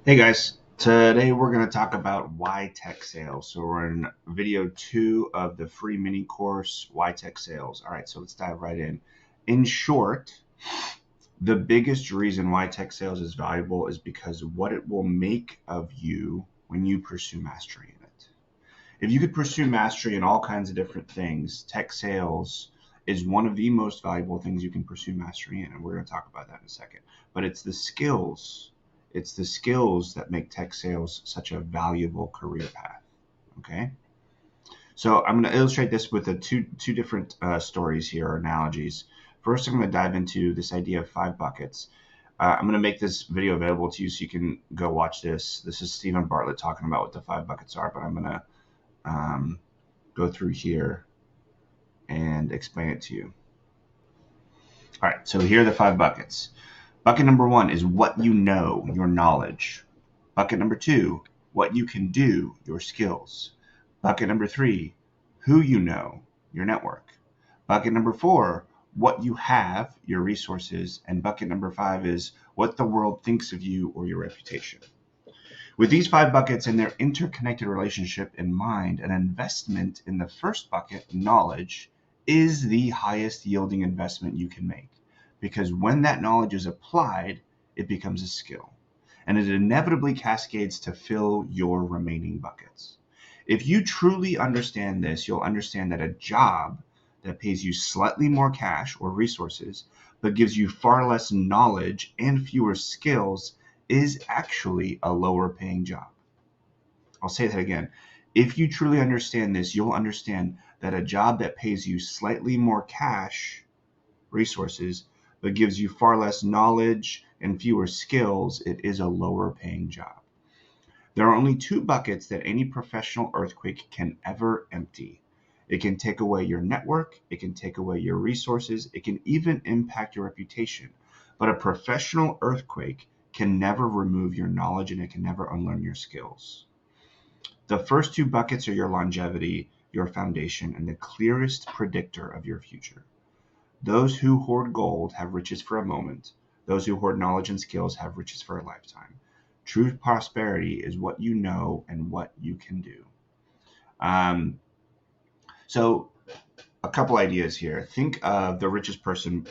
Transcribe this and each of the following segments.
Hey guys, today we're going to talk about why tech sales. So we're in video 2 of the free mini course, Why Tech Sales. All right, so let's dive right in. In short, the biggest reason why tech sales is valuable is because what it will make of you when you pursue mastery in it. If you could pursue mastery in all kinds of different things, tech sales is one of the most valuable things you can pursue mastery in, and we're going to talk about that in a second. But it's the skills that make tech sales such a valuable career path. Okay, so I'm going to illustrate this with two different stories here, or analogies. First, I'm going to dive into this idea of 5 buckets. I'm going to make this video available to you so you can go watch this. This is Stephen Bartlett talking about what the 5 buckets are, but I'm going to go through here and explain it to you. All right, so here are the 5 buckets. Bucket number 1 is what you know, your knowledge. Bucket number 2, what you can do, your skills. Bucket number 3, who you know, your network. Bucket number 4, what you have, your resources. And bucket number 5 is what the world thinks of you or your reputation. With these 5 buckets and their interconnected relationship in mind, an investment in the first bucket, knowledge, is the highest yielding investment you can make. Because when that knowledge is applied, it becomes a skill. And it inevitably cascades to fill your remaining buckets. If you truly understand this, you'll understand that a job that pays you slightly more cash or resources, but gives you far less knowledge and fewer skills is actually a lower paying job. I'll say that again. If you truly understand this, you'll understand that a job that pays you slightly more cash, resources, but gives you far less knowledge and fewer skills, it is a lower paying job. There are only 2 buckets that any professional earthquake can ever empty. It can take away your network, it can take away your resources, it can even impact your reputation. But a professional earthquake can never remove your knowledge and it can never unlearn your skills. The first 2 buckets are your longevity, your foundation, and the clearest predictor of your future. Those who hoard gold have riches for a moment. Those who hoard knowledge and skills have riches for a lifetime. True prosperity is what you know and what you can do. So a couple ideas here. Think of the richest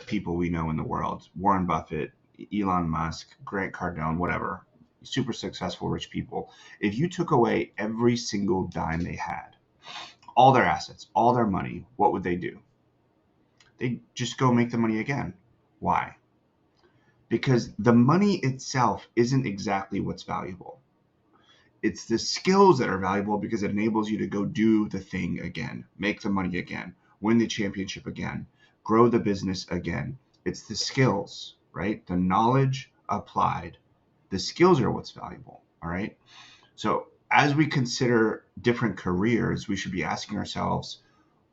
people we know in the world: Warren Buffett, Elon Musk, Grant Cardone, whatever. Super successful rich people. If you took away every single dime they had, all their assets, all their money, what would they do? They'd just go make the money again. Why? Because the money itself isn't exactly what's valuable. It's the skills that are valuable because it enables you to go do the thing again, make the money again, win the championship again, grow the business again. It's the skills, right? The knowledge applied. The skills are what's valuable, all right? So as we consider different careers, we should be asking ourselves,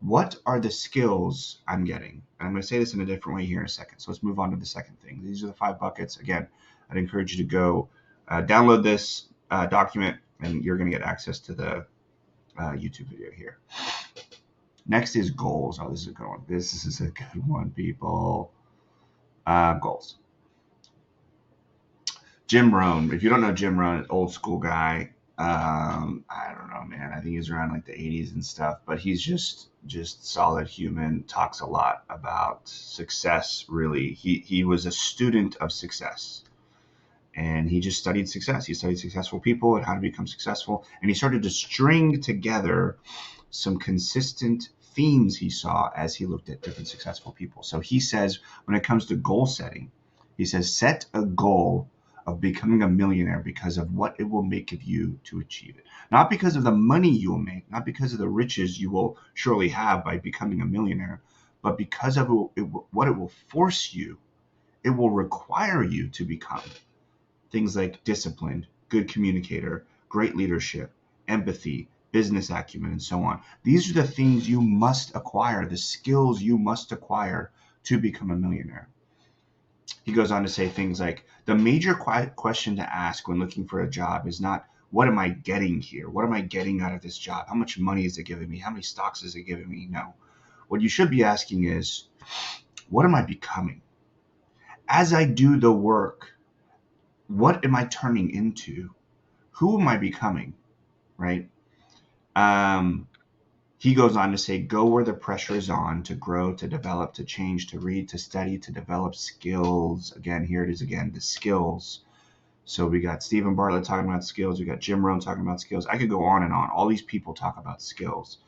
what are the skills I'm getting? And I'm going to say this in a different way here in a second. So let's move on to the second thing. These are the 5 buckets. Again, I'd encourage you to go download this document, and you're going to get access to the YouTube video here. Next is goals. Oh, this is a good one. This is a good one, people. Goals. Jim Rohn. If you don't know Jim Rohn, old school guy. I don't know, man. I think he's around like the 80s and stuff, but he's just solid human. Talks a lot about success. Really, he was a student of success. And he just studied success. He studied successful people and how to become successful. And he started to string together some consistent themes he saw as he looked at different successful people. So he says, when it comes to goal setting, he says, set a goal of becoming a millionaire because of what it will make of you to achieve it. Not because of the money you will make, not because of the riches you will surely have by becoming a millionaire, but because of what it will force you, it will require you to become. Things like discipline, good communicator, great leadership, empathy, business acumen, and so on. These are the things you must acquire, the skills you must acquire to become a millionaire. He goes on to say things like, the major question to ask when looking for a job is not, what am I getting here? What am I getting out of this job? How much money is it giving me? How many stocks is it giving me? No. What you should be asking is, what am I becoming? As I do the work, what am I turning into? Who am I becoming? Right? He goes on to say, go where the pressure is on, to grow, to develop, to change, to read, to study, to develop skills. Again, here it is again, the skills. So we got Stephen Bartlett talking about skills. We got Jim Rohn talking about skills. I could go on and on. All these people talk about skills.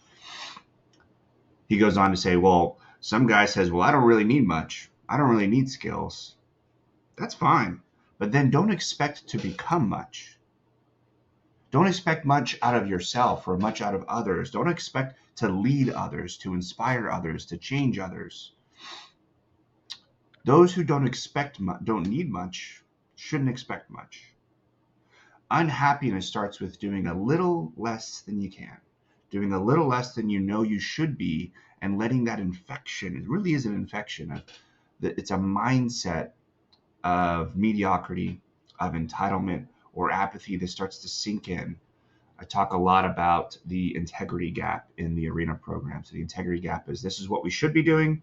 He goes on to say, well, some guy says, well, I don't really need much. I don't really need skills. That's fine. But then don't expect to become much. Don't expect much out of yourself or much out of others. Don't expect to lead others, to inspire others, to change others. Those who don't need much, shouldn't expect much. Unhappiness starts with doing a little less than you can, doing a little less than you know you should be, and letting that infection, it really is an infection. It's a mindset of mediocrity, of entitlement, or apathy that starts to sink in. I talk a lot about the integrity gap in the arena program. So the integrity gap is, this is what we should be doing,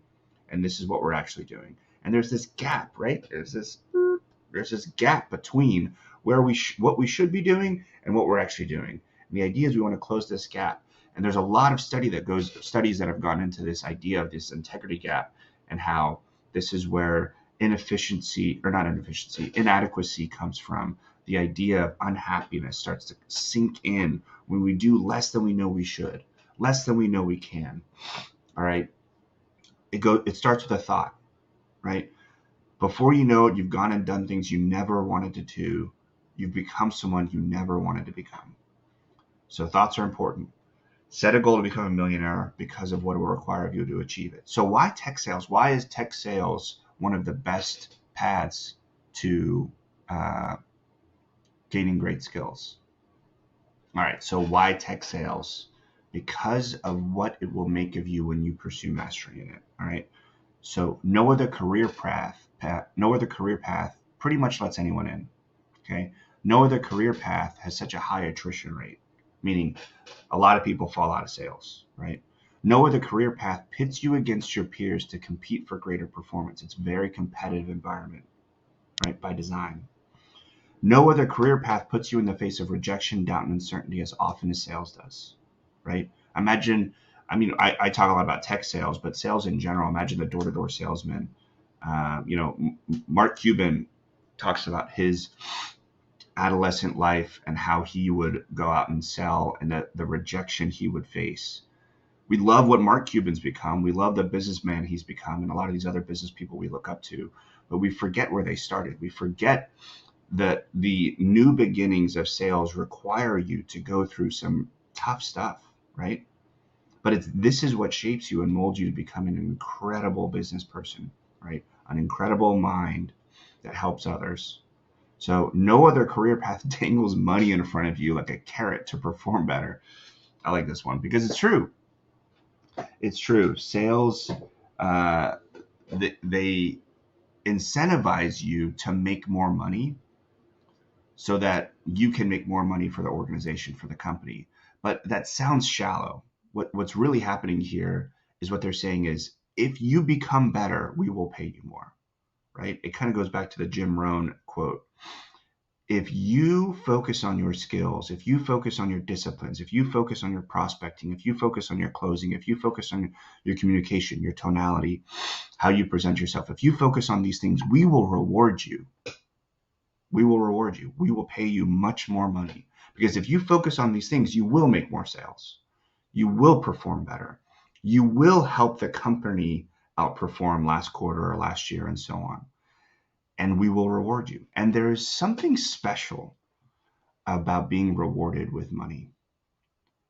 and this is what we're actually doing. And there's this gap, right? There's this gap between what we should be doing and what we're actually doing. And the idea is we want to close this gap. And there's a lot of studies that have gone into this idea of this integrity gap, and how this is where inadequacy comes from. The idea of unhappiness starts to sink in when we do less than we know we should, less than we know we can. All right. It starts with a thought, right? Before you know it, you've gone and done things you never wanted to do. You've become someone you never wanted to become. So thoughts are important. Set a goal to become a millionaire because of what it will require of you to achieve it. So why tech sales? Why is tech sales one of the best paths to gaining great skills? All right, so why tech sales? Because of what it will make of you when you pursue mastery in it. All right, so no other career path pretty much lets anyone in. Okay, no other career path has such a high attrition rate, meaning a lot of people fall out of sales, right? No other career path pits you against your peers to compete for greater performance. It's a very competitive environment, right, by design. No other career path puts you in the face of rejection, doubt, and uncertainty as often as sales does, right? I talk a lot about tech sales, but sales in general. Imagine the door-to-door salesman. Mark Cuban talks about his adolescent life and how he would go out and sell, and the rejection he would face. We love what Mark Cuban's become. We love the businessman he's become, and a lot of these other business people we look up to, but we forget where they started. We forget that the new beginnings of sales require you to go through some tough stuff, right? But this is what shapes you and molds you to become an incredible business person, right? An incredible mind that helps others. So no other career path dangles money in front of you like a carrot to perform better. I like this one because it's true. It's true. Sales, they incentivize you to make more money so that you can make more money for the organization, for the company. But that sounds shallow. What's really happening here is what they're saying is, if you become better, we will pay you more, right? It kind of goes back to the Jim Rohn quote. If you focus on your skills, if you focus on your disciplines, if you focus on your prospecting, if you focus on your closing, if you focus on your communication, your tonality, how you present yourself, if you focus on these things, we will reward you. We will reward you. We will pay you much more money. Because if you focus on these things, you will make more sales. You will perform better. You will help the company outperform last quarter or last year and so on. And we will reward you. And there is something special about being rewarded with money.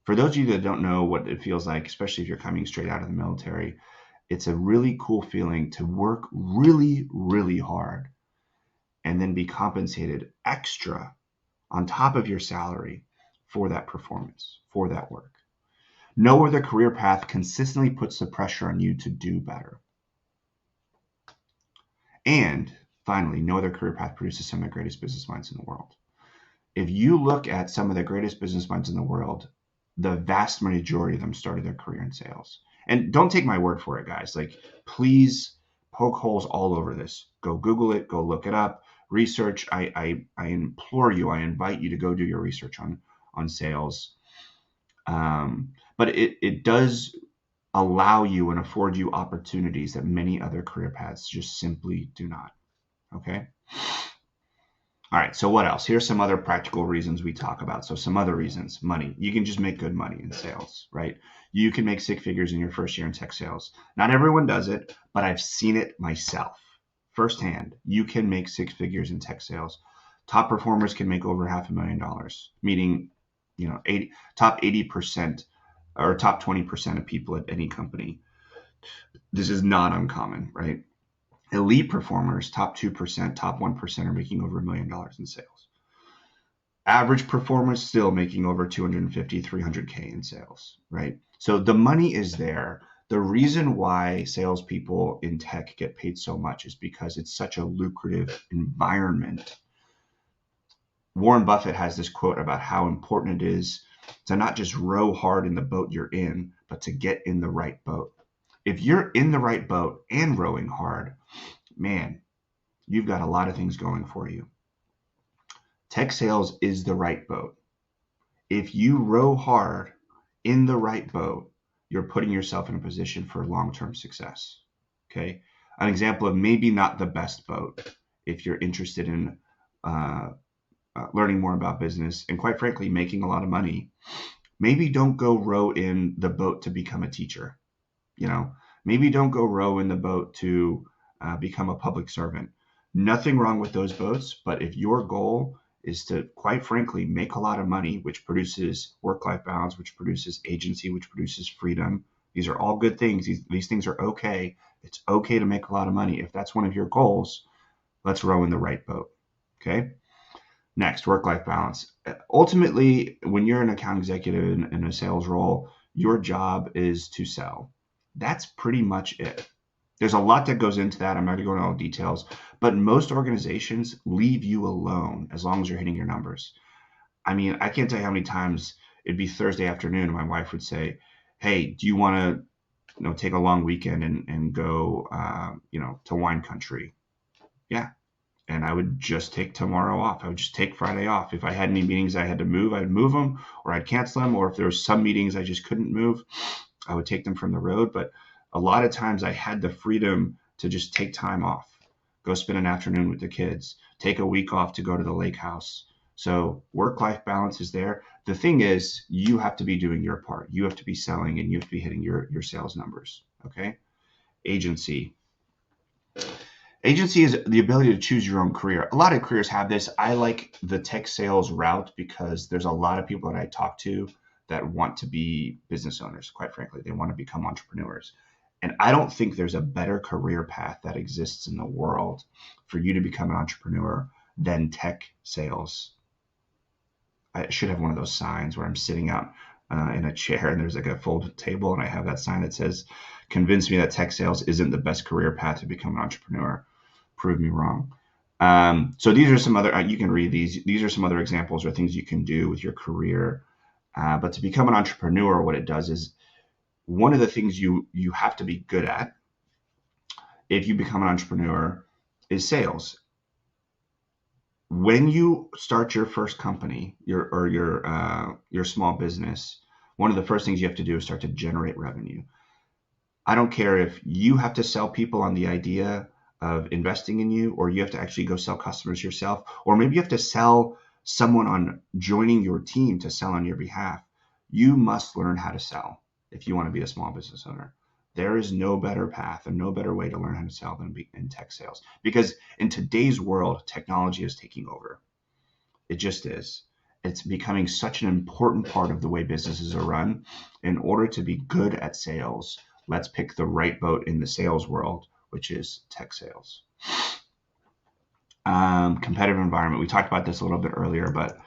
For those of you that don't know what it feels like, especially if you're coming straight out of the military, it's a really cool feeling to work really, really hard and then be compensated extra on top of your salary for that performance, for that work. No other career path consistently puts the pressure on you to do better. And finally, no other career path produces some of the greatest business minds in the world. If you look at some of the greatest business minds in the world, the vast majority of them started their career in sales. And don't take my word for it, guys. Like, please poke holes all over this. Go Google it. Go look it up. research. I implore you, I invite you to go do your research on sales. But it does allow you and afford you opportunities that many other career paths just simply do not. Okay. All right. So what else? Here's some other practical reasons we talk about. So some other reasons: money. You can just make good money in sales, right? You can make six figures in your first year in tech sales. Not everyone does it, but I've seen it myself firsthand. You can make six figures in tech sales. Top performers can make over $500,000, meaning, 80% or top 20% of people at any company. This is not uncommon, right? Elite performers, top 2%, top 1% are making over $1 million in sales. Average performers still making over 250, 300K in sales, right? So the money is there. The reason why salespeople in tech get paid so much is because it's such a lucrative environment. Warren Buffett has this quote about how important it is to not just row hard in the boat you're in, but to get in the right boat. If you're in the right boat and rowing hard, man, you've got a lot of things going for you. Tech sales is the right boat. If you row hard in the right boat, you're putting yourself in a position for long-term success. Okay. An example of maybe not the best boat, if you're interested in learning more about business and, quite frankly, making a lot of money, maybe don't go row in the boat to become a teacher. Maybe don't go row in the boat to become a public servant. Nothing wrong with those boats, but if your goal is to, quite frankly, make a lot of money, which produces work-life balance, which produces agency, which produces freedom, these are all good things. These things are okay. It's okay to make a lot of money. If that's one of your goals, let's row in the right boat. Okay. Next, work-life balance. Ultimately, when you're an account executive in a sales role, your job is to sell. That's pretty much it. There's a lot that goes into that. I'm not going to go into all the details, but most organizations leave you alone as long as you're hitting your numbers. I mean, I can't tell you how many times it'd be Thursday afternoon and my wife would say, "Hey, do you want to, take a long weekend and go, to wine country?" Yeah. And I would just take tomorrow off. I would just take Friday off. If I had any meetings I had to move, I'd move them or I'd cancel them. Or if there were some meetings I just couldn't move, I would take them from the road. But a lot of times I had the freedom to just take time off, go spend an afternoon with the kids, take a week off to go to the lake house. So work-life balance is there. The thing is, you have to be doing your part. You have to be selling and you have to be hitting your sales numbers. Okay. Agency. Agency is the ability to choose your own career. A lot of careers have this. I like the tech sales route because there's a lot of people that I talk to that want to be business owners. Quite frankly, they want to become entrepreneurs. And I don't think there's a better career path that exists in the world for you to become an entrepreneur than tech sales. I should have one of those signs where I'm sitting out in a chair and there's like a folded table and I have that sign that says, "Convince me that tech sales isn't the best career path to become an entrepreneur. Prove me wrong." So these are some other, you can read these. These are some other examples or things you can do with your career. But to become an entrepreneur, what it does is one of the things you have to be good at if you become an entrepreneur is sales. When you start your first company, your small business, one of the first things you have to do is start to generate revenue. I don't care if you have to sell people on the idea of investing in you, or you have to actually go sell customers yourself, or maybe you have to sell someone on joining your team to sell on your behalf. You must learn how to sell if you want to be a small business owner. There is no better path and no better way to learn how to sell than be in tech sales, because in today's world, technology is taking over. It just is. It's becoming such an important part of the way businesses are run. In order to be good at sales, let's pick the right boat in the sales world, which is tech sales. Competitive environment. We talked about this a little bit earlier, but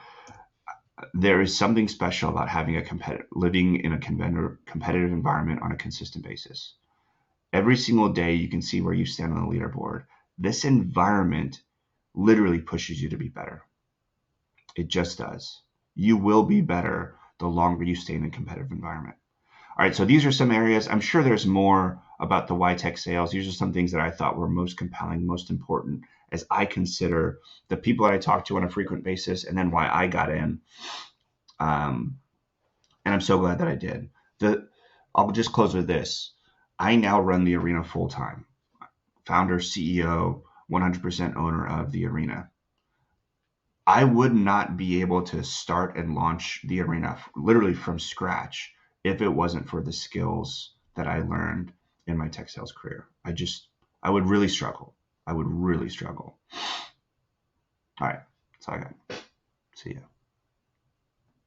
there is something special about having living in a competitive environment on a consistent basis. Every single day you can see where you stand on the leaderboard. This environment literally pushes you to be better. It just does. You will be better the longer you stay in a competitive environment. All right, so these are some areas. I'm sure there's more about the why tech sales. These are some things that I thought were most compelling, most important as I consider the people that I talk to on a frequent basis and then why I got in. And I'm so glad that I did. I'll just close with this. I now run the arena full time. Founder, CEO, 100% owner of the arena. I would not be able to start and launch the arena literally from scratch if it wasn't for the skills that I learned in my tech sales career. I would really struggle. I would really struggle. All right. That's all I got. See ya.